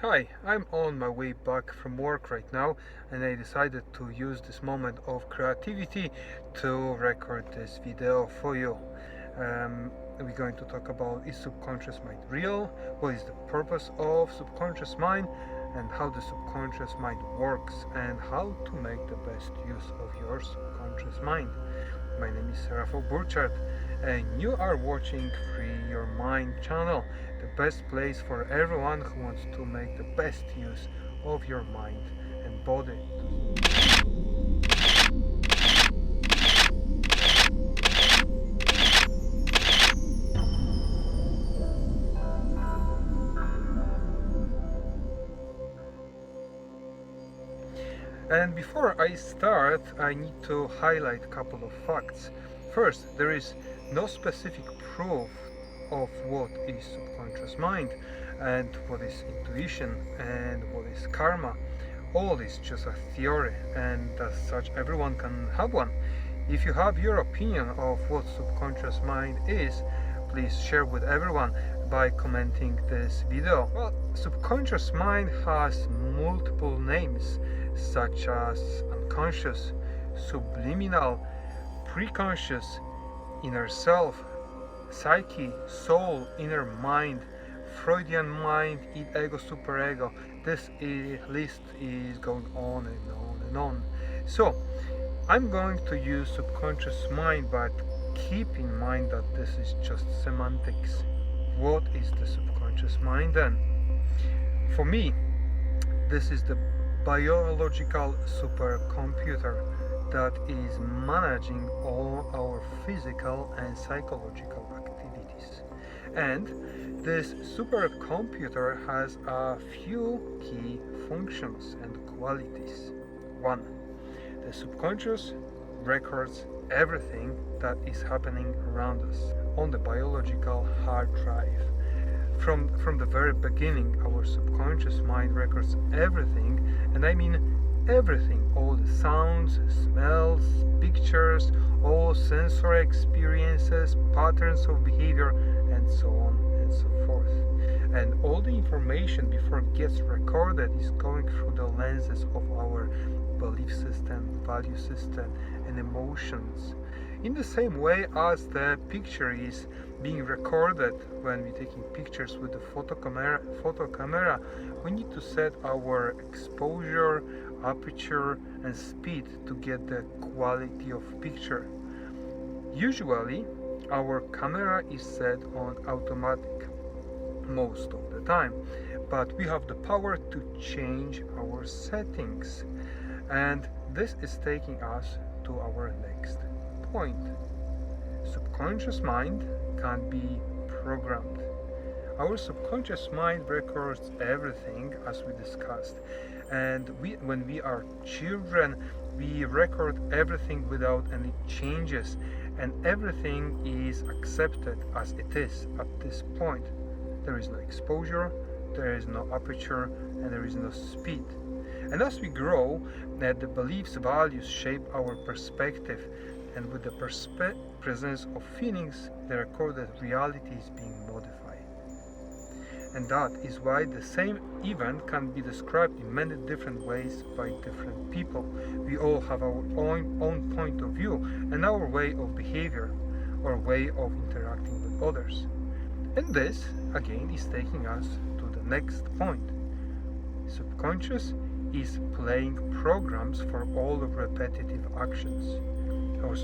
Hi, I'm on my way back from work right now and I decided to use this moment of creativity to record this video for you. We're going to talk about, is subconscious mind real? What is the purpose of subconscious mind? And how the subconscious mind works and how to make the best use of your subconscious mind. My name is Rafał Burchard and you are watching Free Your Mind channel, the best place for everyone who wants to make the best use of your mind and body. And before I start, I need to highlight a couple of facts. First, there is no specific proof of what is subconscious mind and what is intuition and what is karma. All is just a theory, and as such everyone can have one. If you have your opinion of what subconscious mind is, please share with everyone by commenting this video. Well, subconscious mind has multiple names such as unconscious, subliminal, preconscious, inner self, psyche, soul, inner mind, Freudian mind, id, ego, superego. This list is going on and on and on. So I'm going to use subconscious mind, but keep in mind that this is just semantics. What is the subconscious mind then? For me, this is the biological supercomputer that is managing all our physical and psychological activities. And this supercomputer has a few key functions and qualities. 1. The subconscious records everything that is happening around us on the biological hard drive. From the very beginning, our subconscious mind records everything, and I mean everything, all the sounds, smells, pictures, all sensory experiences, patterns of behavior, and so on and so forth. And all the information before it gets recorded is going through the lenses of our belief system, value system, and emotions. In the same way as the picture is being recorded when we're taking pictures with the photo camera, we need to set our exposure, aperture, and speed to get the quality of picture. Usually, our camera is set on automatic most of the time, but we have the power to change our settings, and this is taking us to our next point. Subconscious mind can be programmed. Our subconscious mind records everything, as we discussed, and when we are children, we record everything without any changes, and everything is accepted as it is at this point. There is no exposure, there is no aperture, and there is no speed. And as we grow, the beliefs, values shape our perspective, and with the presence of feelings, the recorded reality is being modified. And that is why the same event can be described in many different ways by different people. We all have our own point of view and our way of behavior or way of interacting with others. And this, again, is taking us to the next point. Subconscious is playing programs for all repetitive actions. Our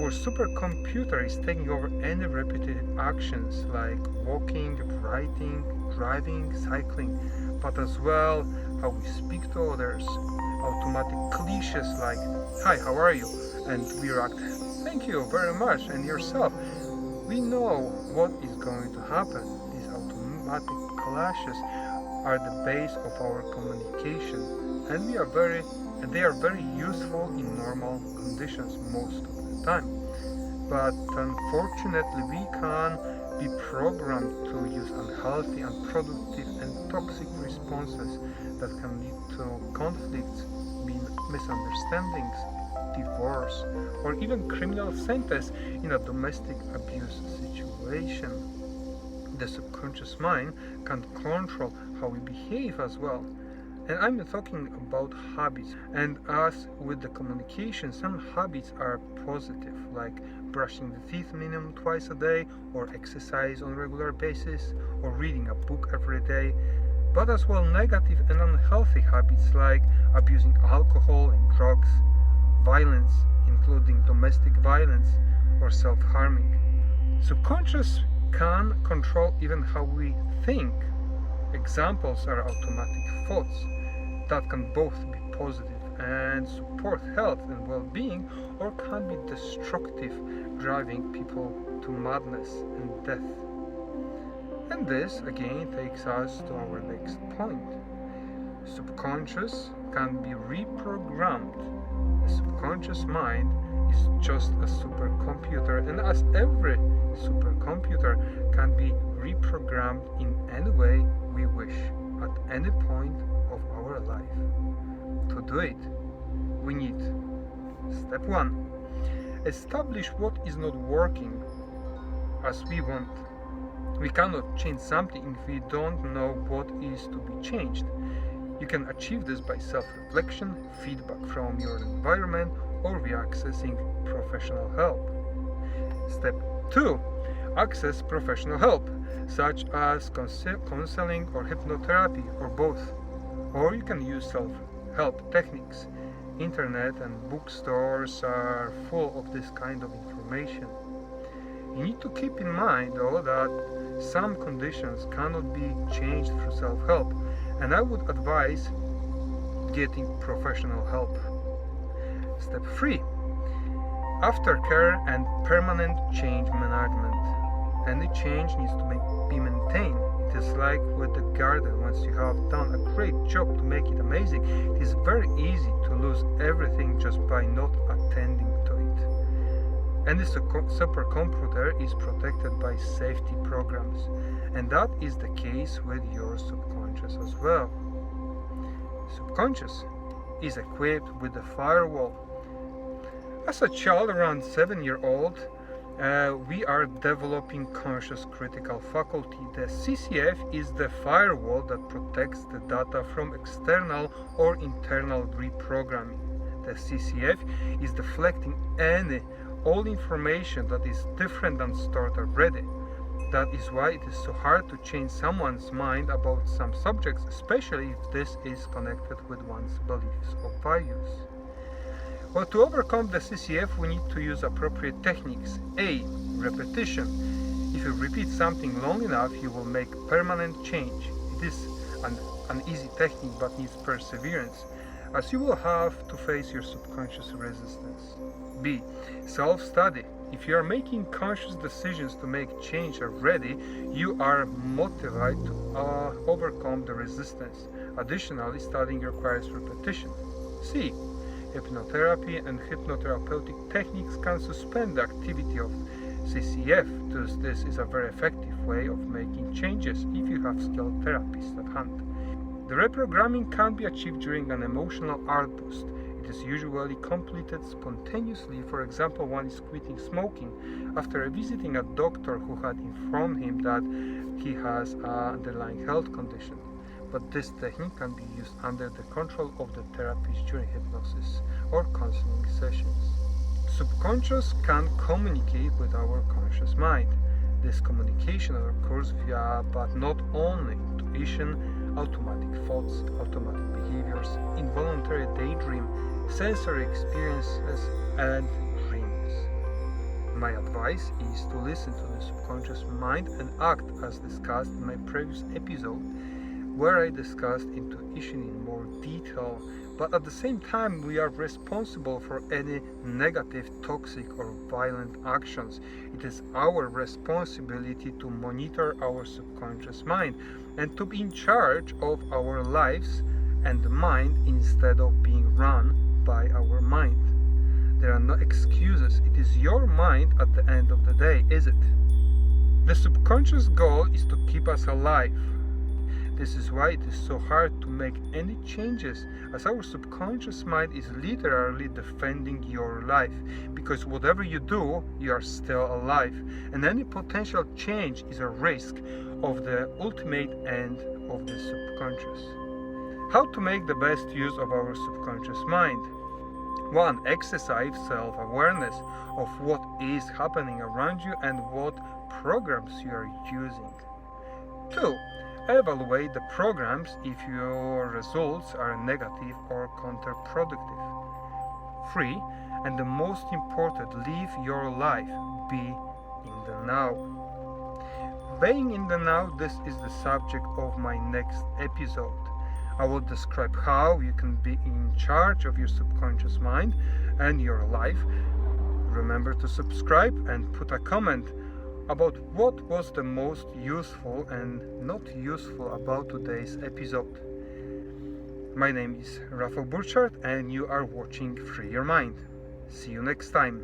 supercomputer is taking over any repetitive actions like walking, writing, driving, cycling, but as well how we speak to others, automatic cliches like, "Hi, how are you?" And we react, "Thank you very much, and yourself." We know what is going to happen. These automatic clashes are the base of our communication, and they are very useful in normal conditions most of the time. But unfortunately, we can be programmed to use unhealthy, unproductive, and toxic responses that can lead to conflicts, misunderstandings, divorce, or even criminal sentence in a domestic abuse situation. The subconscious mind can control how we behave as well. And I'm talking about habits. And as with the communication, some habits are positive, like brushing the teeth minimum twice a day, or exercise on a regular basis, or reading a book every day. But as well negative and unhealthy habits like abusing alcohol and drugs, violence, including domestic violence, or self-harming. Subconscious can control even how we think. Examples are automatic thoughts that can both be positive and support health and well-being, or can be destructive, driving people to madness and death. And this again takes us to our next point. Subconscious can be reprogrammed. The subconscious mind is just a supercomputer, and as every supercomputer can be reprogrammed in any way we wish at any point of our life. To do it, we need: step 1. Establish what is not working as we want. We cannot change something if we don't know what is to be changed. You can achieve this by self-reflection, feedback from your environment, or via accessing professional help. Step 2. Access professional help, such as counseling or hypnotherapy, or both. Or you can use self-help techniques. Internet and bookstores are full of this kind of information. You need to keep in mind, though, that some conditions cannot be changed through self-help, and I would advise getting professional help. Step 3. Aftercare and permanent change management. Any change needs to be maintained. It is like with the garden. Once you have done a great job to make it amazing, it is very easy to lose everything just by not attending to it. And this supercomputer is protected by safety programs, and that is the case with your subconscious as well. Subconscious is equipped with a firewall. As a child around 7-year-old, we are developing conscious critical faculty. The CCF is the firewall that protects the data from external or internal reprogramming. The CCF is deflecting all information that is different than stored already. That is why it is so hard to change someone's mind about some subjects, especially if this is connected with one's beliefs or values. Well, to overcome the CCF, we need to use appropriate techniques. A. Repetition. If you repeat something long enough, you will make permanent change. It is an easy technique but needs perseverance, as you will have to face your subconscious resistance. B. Self-study. If you are making conscious decisions to make change already, you are motivated to overcome the resistance. Additionally, studying requires repetition. C. Hypnotherapy and hypnotherapeutic techniques can suspend the activity of CCF, thus this is a very effective way of making changes if you have skilled therapists at hand. The reprogramming can be achieved during an emotional outburst. It is usually completed spontaneously. For example, one is quitting smoking after visiting a doctor who had informed him that he has an underlying health condition. But this technique can be used under the control of the therapist during hypnosis or counseling sessions. Subconscious can communicate with our conscious mind. This communication occurs via, but not only, intuition, automatic thoughts, automatic behaviors, involuntary daydream, sensory experiences, and dreams. My advice is to listen to the subconscious mind and act as discussed in my previous episode, where I discussed intuition in more detail, but at the same time we are responsible for any negative, toxic or violent actions. It is our responsibility to monitor our subconscious mind and to be in charge of our lives and the mind instead of being run by our mind. There are no excuses. It is your mind at the end of the day, is it? The subconscious goal is to keep us alive. This is why it is so hard to make any changes, as our subconscious mind is literally defending your life, because whatever you do, you are still alive, and any potential change is a risk of the ultimate end of the subconscious. How to make the best use of our subconscious mind? 1. Exercise self-awareness of what is happening around you and what programs you are using. 2. Evaluate the programs if your results are negative or counterproductive. 3. And the most important, live your life. Be in the now. Being in the now, this is the subject of my next episode. I will describe how you can be in charge of your subconscious mind and your life. Remember to subscribe and put a comment about what was the most useful and not useful about today's episode. My name is Rafał Burchard and you are watching Free Your Mind. See you next time.